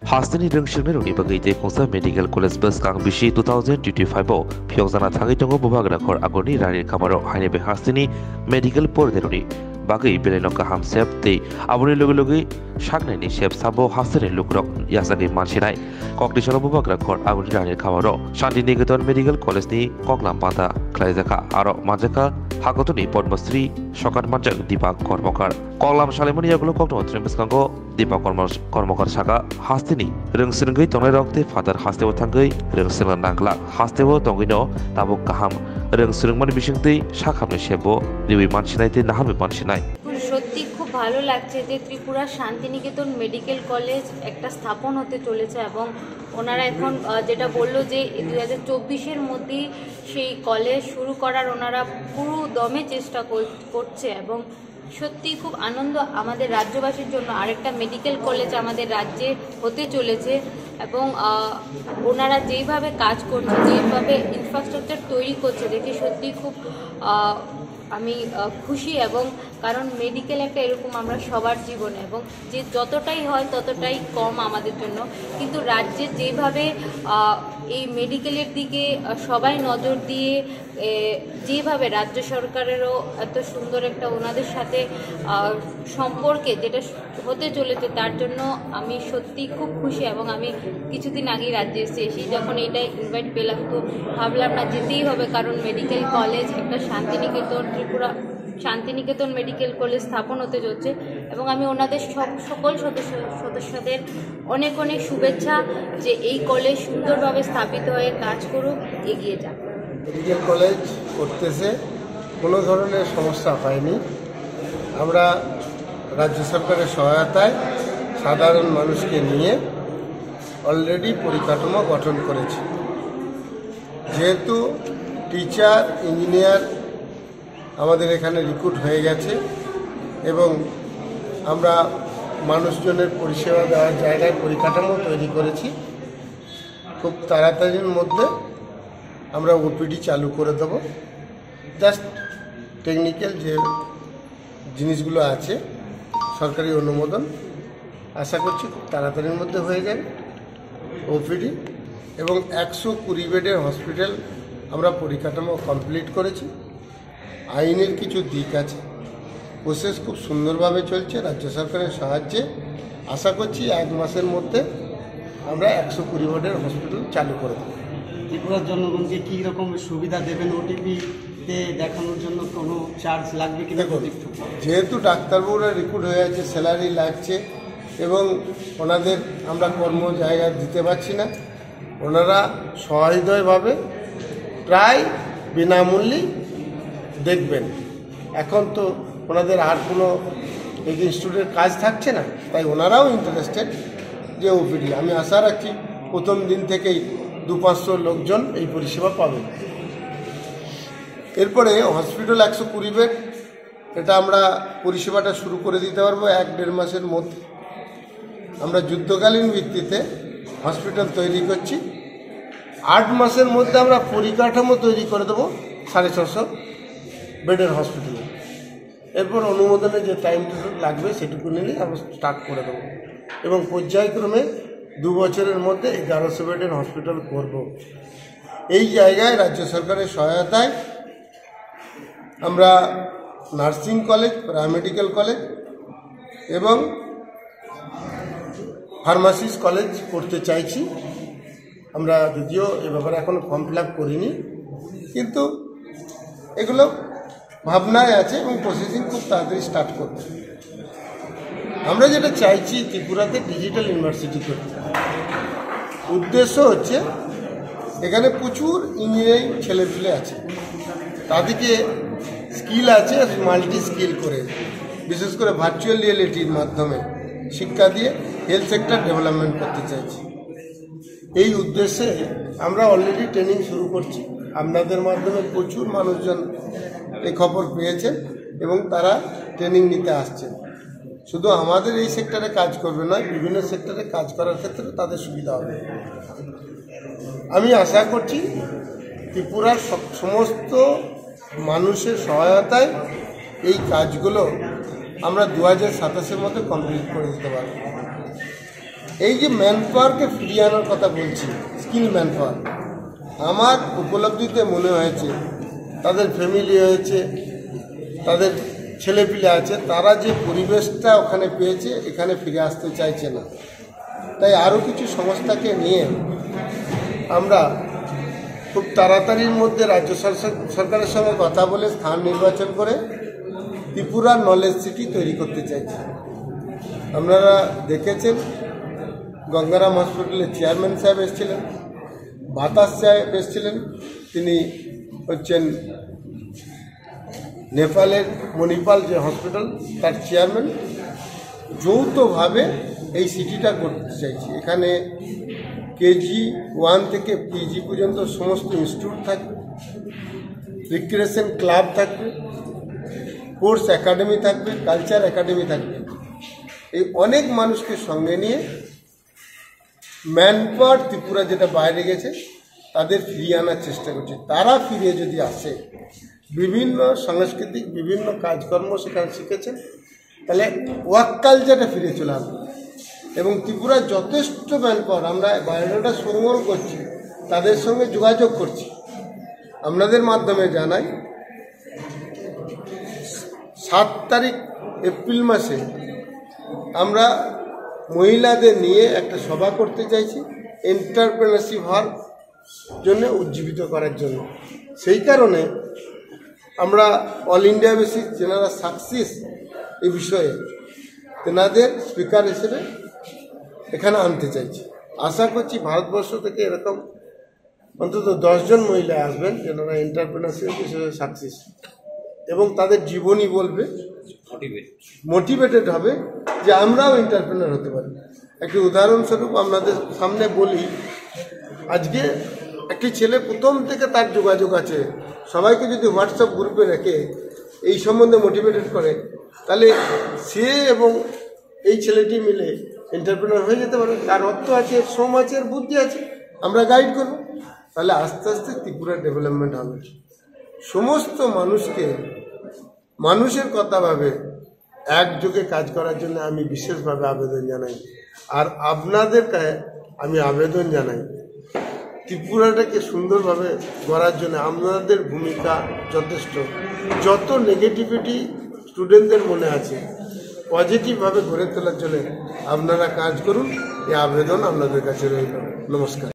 Hastini Rungshinner Unibagate Konsa Medical College Bus Kang Bishi 2025 Pyongzana Tangitong Bubagrakor Agoni Rani Kamaro Hanebe Hastini Medical Porderoni Bagi Belenoka Hamsep Te Abuni Lugugi Shagnani Shep Sabo Hastini Lukrok Yasagi Manchinai Cognition Bubagrakor Agoni Rani Kamaro Shanti Nigaton Medical College Ni Koglam Pata Klaizaka Aro Majaka Hakotuni Podmasri Shokat Majak Deepak Kormokar Koglam Shalimani Yagulo Kokno Trimbaskango Deepak Kormokar Shaka Hastini Rungsirngai Tongai Rokte Father Hastewo Tangai Rungsirngan Nangla Hastewo Tongino Tabuk Kaham Rungsirngman Bishingte Shakhamne Shebo Niwi Manchinaite Nahame Manchinai সত্যি খুব ভালো লাগছে যে Tripura Santiniketan medical college একটা স্থাপন হতে চলেছে এবং ওনারা এখন যেটা বললো যে 2024-এর মধ্যেই সেই কলেজ শুরু করার ওনারা পুরো দমে চেষ্টা করছে এবং সত্যি খুব আনন্দ আমাদের রাজ্যবাসীর জন্য আরেকটা মেডিকেল কলেজ আমাদের রাজ্যে হতে চলেছে এবং ওনারা যেইভাবে কাজ করছে যেভাবে ইনফ্রাস্ট্রাকচার তৈরি করছে দেখে সত্যি খুব আমি খুশি এবং কারণ মেডিকেল একটা এরকম আমরা সবার জীবনে এবং যে যতটাই হয় ততটাই কম আমাদের জন্য কিন্তু রাজ্যে যেভাবে এই মেডিকেলের দিকে সবাই নজর দিয়ে যেভাবে রাজ্য সরকারেরও এত সুন্দর একটা ওনাদের সাথে সম্পর্কে যেটা হতে চলেছে তার জন্য আমি সত্যি খুব খুশি এবং আমি কিছুদিন আগেই রাজ্যে এসেছি যখন এইটা ইনভাইট পেলাম তো ভাবলাম না যেতেই হবে কারণ মেডিকেল কলেজ একটা শান্তিনিকেতন ত্রিপুরা শান্তিনিকেতন মেডিকেল কলেজ স্থাপন হতে চলছে এবং আমি ওনাদের সকল সদস্যদের অনেক অনেক শুভেচ্ছা যে এই কলেজ সুন্দরভাবে স্থাপিত হয়ে কাজ করুক এগিয়ে যাক মেডিকেল কলেজ করতেছে কোনো ধরনের সমস্যা হয়নি আমরা রাজ্য সরকারের সহায়তায় সাধারণ মানুষকে নিয়ে অলরেডি পরিকাঠামো গঠন করেছি যেহেতু টিচার ইঞ্জিনিয়ার আমাদের এখানে রিক্রুট হয়ে গেছে এবং আমরা মানুষজনের পরিষেবা দেওয়ার জায়গায় পরিকাঠামো তৈরি করেছি খুব তাড়াতাড়ির মধ্যে আমরা ওপিডি চালু করে দেব জাস্ট টেকনিক্যাল যে জিনিসগুলো আছে সরকারি অনুমোদন আশা করছি খুব তাড়াতাড়ির মধ্যে হয়ে যাবে ওপিডি এবং 120 বেডের হসপিটাল আমরা পরিকাঠামো কমপ্লিট করেছি আইনের কিছু দিক আছে প্রসেস খুব সুন্দরভাবে চলছে রাজ্য সরকারের সাহায্যে আশা করছি 1 মাসের মধ্যে আমরা 120 বেডের হসপিটাল চালু করে দেব ত্রিপুরার জনগণকে কী রকম সুবিধা দেবেন ওটিপিতে দেখানোর জন্য কোনো চার্জ লাগবে কিনা যেহেতু ডাক্তারবাবুরা রিক্রুট হয়ে আছে স্যালারি লাগছে এবং ওনাদের আমরা কর্ম জায়গা দিতে পারছি না ওনারা সহৃদয়ভাবে প্রায় বিনামূল্যেই দেখবেন এখন তো ওনাদের আর কোনো ইনস্টিটিউটের কাজ থাকছে না তাই ওনারাও ইন্টারেস্টেড যে ওপিডি আমি আশা রাখছি প্রথম দিন থেকেই 200-500 লোকজন এই পরিষেবা পাবেন এরপরে হসপিটাল 120 বেড এটা আমরা পরিষেবাটা শুরু করে দিতে পারবো 1-1.5 মাসের মধ্যে আমরা যুদ্ধকালীন ভিত্তিতে হসপিটাল তৈরি করছি 8 মাসের মধ্যে আমরা পরিকাঠামো তৈরি করে দেবো 650 বেডের হসপিটালে এরপর অনুমোদনে যে টাইমটা লাগবে সেটুকু নিলেই আমরা স্টার্ট করে দেবো এবং পর্যায়ক্রমে 2 বছরের মধ্যে 1100 বেডের হসপিটাল করব এই জায়গায় রাজ্য সরকারের সহায়তায় আমরা নার্সিং কলেজ প্যারামেডিক্যাল কলেজ এবং ফার্মাসিস্ট কলেজ করতে চাইছি আমরা যদিও এ ব্যাপারে এখনও ফর্ম ফিল আপ করিনি কিন্তু এগুলো ভাবনায় আছে এবং প্রসেসিং খুব তাড়াতাড়ি স্টার্ট করবে আমরা যেটা চাইছি ত্রিপুরাতে ডিজিটাল ইউনিভার্সিটি করতে উদ্দেশ্য হচ্ছে এখানে প্রচুর ইঞ্জিনিয়ারিং ছেলেপুলে আছে তাদেরকে স্কিল আছে মাল্টি স্কিল করে বিশেষ করে ভার্চুয়াল রিয়েলিটির মাধ্যমে শিক্ষা দিয়ে হেলথ সেক্টর ডেভেলপমেন্ট করতে চাইছি এই উদ্দেশ্যে আমরা অলরেডি ট্রেনিং শুরু করছি আপনাদের মাধ্যমে প্রচুর মানুষজন এই খবর পেয়েছেন এবং তারা ট্রেনিং নিতে আসছেন শুধু আমাদের এই সেক্টরে কাজ করবে নয় বিভিন্ন সেক্টরে কাজ করার ক্ষেত্রে তাদের সুবিধা হবে আমি আশা করছি ত্রিপুরার সমস্ত মানুষের সহায়তায় এই কাজগুলো আমরা 2027-এর মধ্যে কমপ্লিট করে দিতে পারব এই যে ম্যান পাওয়ারকে ফিরিয়ে আনার কথা বলছি, স্কিল ম্যান পাওয়ার, আমার উপলব্ধিতে মনে হয়েছে তাদের ফ্যামিলি হয়েছে, তাদের ছেলেপিলে আছে, তারা যে পরিবেশটা ওখানে পেয়েছে এখানে ফিরে আসতে চাইছে না। তাই আরও কিছু সংস্থাকে নিয়ে আমরা খুব তাড়াতাড়ির মধ্যে রাজ্য সরকারের সঙ্গে কথা বলে স্থান নির্বাচন করে ত্রিপুরা নলেজ সিটি তৈরি করতে চাইছি। আপনারা দেখেছেন গঙ্গারাম হসপিটালের চেয়ারম্যান সাহেব এসেছিলেন, বাতাস সাহেব এসেছিলেন, তিনি হচ্ছেন নেপালের মণিপাল যে হসপিটাল তার চেয়ারম্যান। যৌথভাবে এই সিটিটা করতে চাইছি। এখানে কেজি 1 থেকে পিজি পর্যন্ত সমস্ত ইনস্টিটিউট থাকবে, রিক্রিয়েশন ক্লাব থাকবে, স্পোর্টস একাডেমি থাকবে, কালচার একাডেমি থাকবে। এই অনেক মানুষকে সঙ্গে নিয়ে ম্যান পাওয়ার ত্রিপুরা যেটা বাইরে গেছে তাদের ফিরিয়ে আনার চেষ্টা করছে। তারা ফিরে যদি আসে, বিভিন্ন সাংস্কৃতিক বিভিন্ন কাজকর্ম সেখানে শিখেছেন, তাহলে ওয়ার্ক কালচারটা ফিরে চলে আসবে। এবং ত্রিপুরা যথেষ্ট ম্যান পাওয়ার, আমরা বাইরেটা সংগ্রহ করছি, তাদের সঙ্গে যোগাযোগ করছি। আপনাদের মাধ্যমে জানাই 7 তারিখ এপ্রিল মাসে আমরা মহিলাদের নিয়ে একটা সভা করতে চাইছি, এন্টারপ্রেনারশিপ হওয়ার জন্য উজ্জীবিত করার জন্য। সেই কারণে আমরা অল ইন্ডিয়া বেসিস যেনারা সাকসেস এই বিষয়ে তেনাদের স্পিকার হিসেবে এখানে আনতে চাইছি। আশা করছি ভারতবর্ষ থেকে এরকম অন্তত 10 জন মহিলা আসবেন যেনারা এন্টারপ্রেনারশিপ হিসেবে সাকসেস, এবং তাদের জীবনী বলবে, মোটিভেটেড হবে যে আমরাও এন্টারপ্রেনার হতে পারি। একটি উদাহরণস্বরূপ আপনাদের সামনে বলি, আজকে একটি ছেলে প্রথম থেকে তার যোগাযোগ আছে, সবাইকে যদি হোয়াটসঅ্যাপ গ্রুপে রেখে এই সম্বন্ধে মোটিভেটেড করে, তাহলে সে এবং এই ছেলেটি মিলে এন্টারপ্রেনার হয়ে যেতে পারে। তার অর্থ আছে, শ্রম আছে, বুদ্ধি আছে, আমরা গাইড করব। তাহলে আস্তে আস্তে ত্রিপুরার ডেভেলপমেন্ট হবে। সমস্ত মানুষকে মানুষের কথা ভাবে একযোগে কাজ করার জন্য আমি বিশেষভাবে আবেদন জানাই। আর আপনাদেরকে আমি আবেদন জানাই ত্রিপুরাটাকে সুন্দরভাবে গড়ার জন্য আপনাদের ভূমিকা যথেষ্ট। যত নেগেটিভিটি স্টুডেন্টদের মনে আছে পজিটিভভাবে গড়ে তোলার জন্য আপনারা কাজ করুন, এই আবেদন আপনাদের কাছে রইল। নমস্কার।